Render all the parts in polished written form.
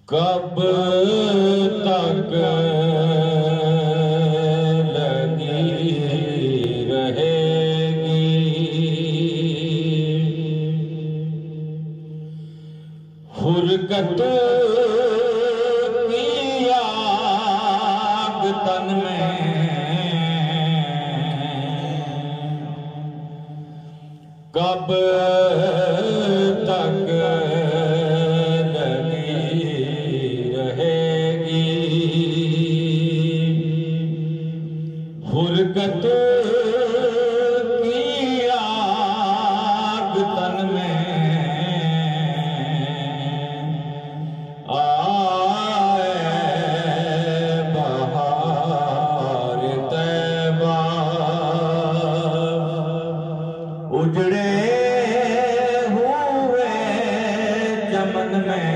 कब तक लगी रहेगी फुरकत की आग तन में, कब तक फुरकत की आग तन में आए बहार तैबा उजड़े हुए चमन में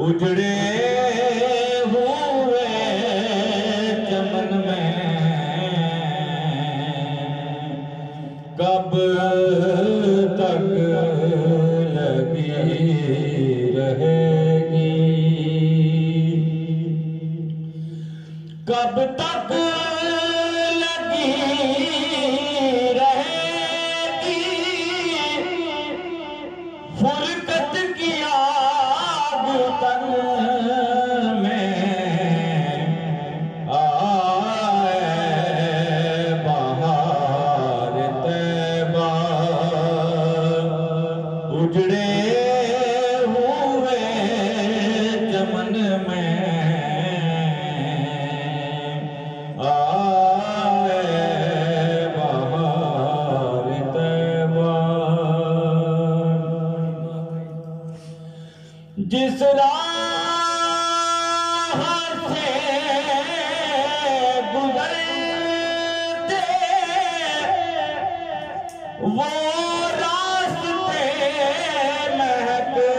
उजड़े हुए चमन में कब तक लगी रहेगी, कब तक लगी रहेगी फुरकत की तन में आए बहार तैबा उजड़े हुए चमन में आए बहार तैबा। जिस राह से गुजरते वो रास्ते महकते,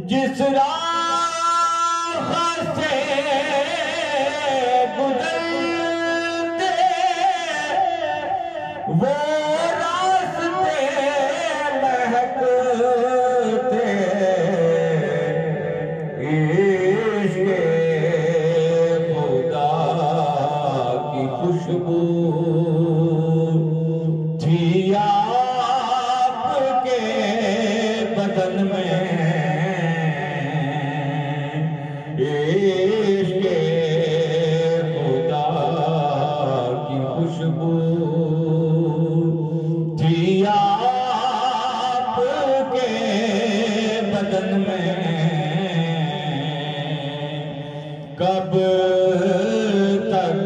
जिस राह से गुजरते वो खुशबू थी आपके बदन में, इश्क़े खुदा की खुशबू थी आपके बदन में कब तक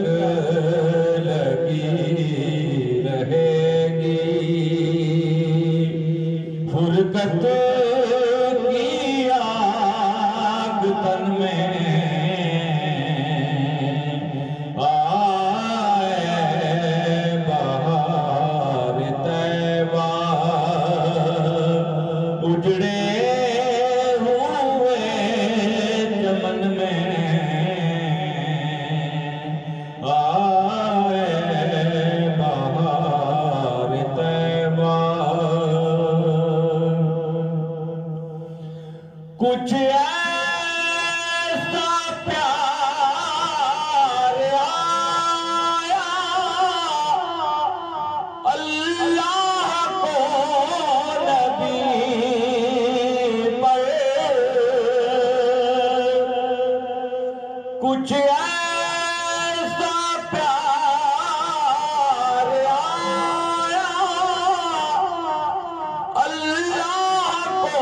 फुरकत की आग तन में आए बहार तैबा उजड़े हुए चमन में आए बहार तैबा। कुछ ऐसा प्यार आया अल्लाह को नबी पर, कुछ ऐसा प्यार आया अल्लाह को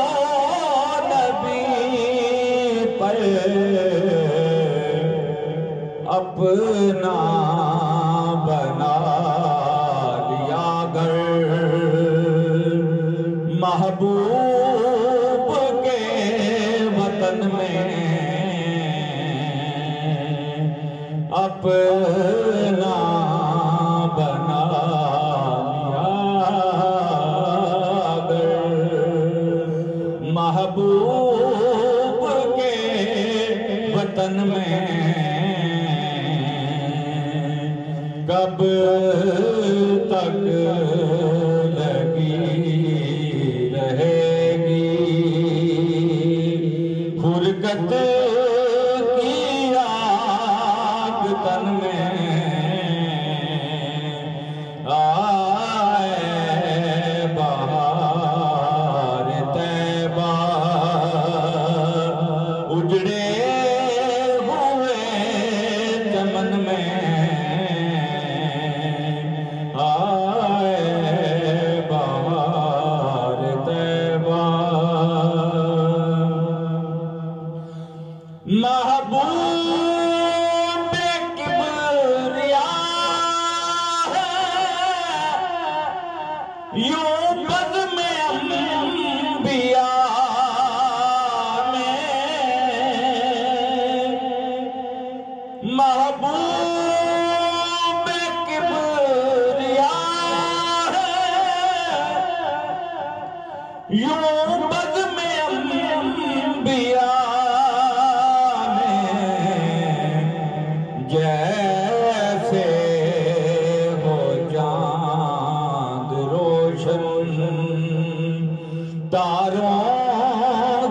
अपना बना लिया घर महबूब के वतन में, अपना बना लिया घर महबूब तन में कब तक लगी रहेगी फुरकत की आग तन में आए बहार तैबा उजड़े हुए चमन में आए बहार तैबा महबूब किबरिया यूं बद में अंबिया में महबूब किबरिया यूं बद में अंबिया जैसे हो चांद रोशन तारों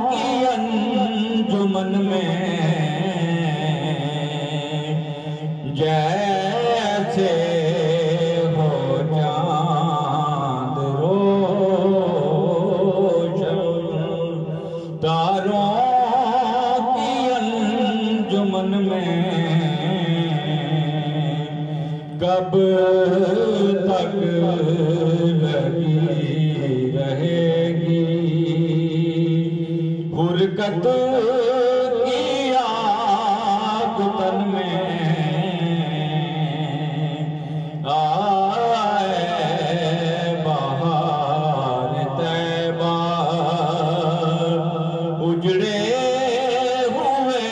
की अंजुमन में जैसे हो चांद रोशन तारों की अंजुमन में कब तक लगी रहेगी फुरकत की आग तन में आए बहार तैबा उजड़े हुए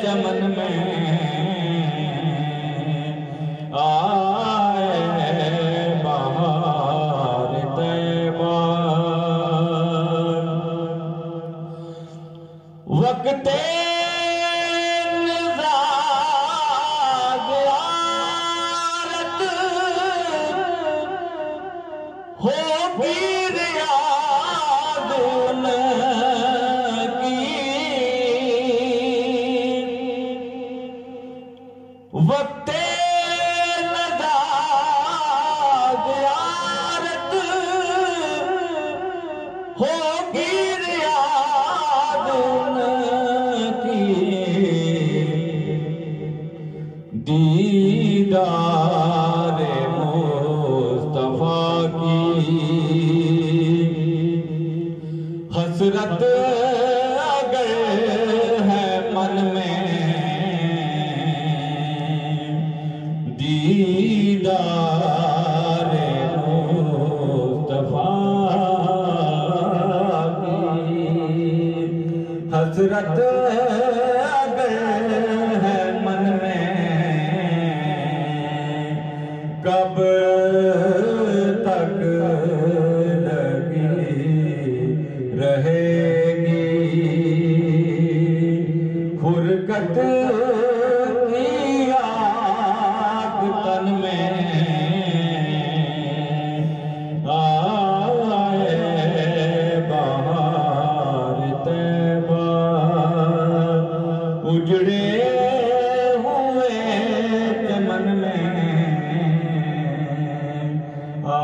चमन में आए बहार तैबा वक्ते निज़ात होगी रियाद की वक्ते होगी रियाद की दीदार मुस्तफा की हसरत अगर है मन में दीदार मुस्तफा हसरत अगर है मन में कब तक लगी रहेगी फुरकत की आग तन में आए बहार तैबा उजड़े हुए चमन में आ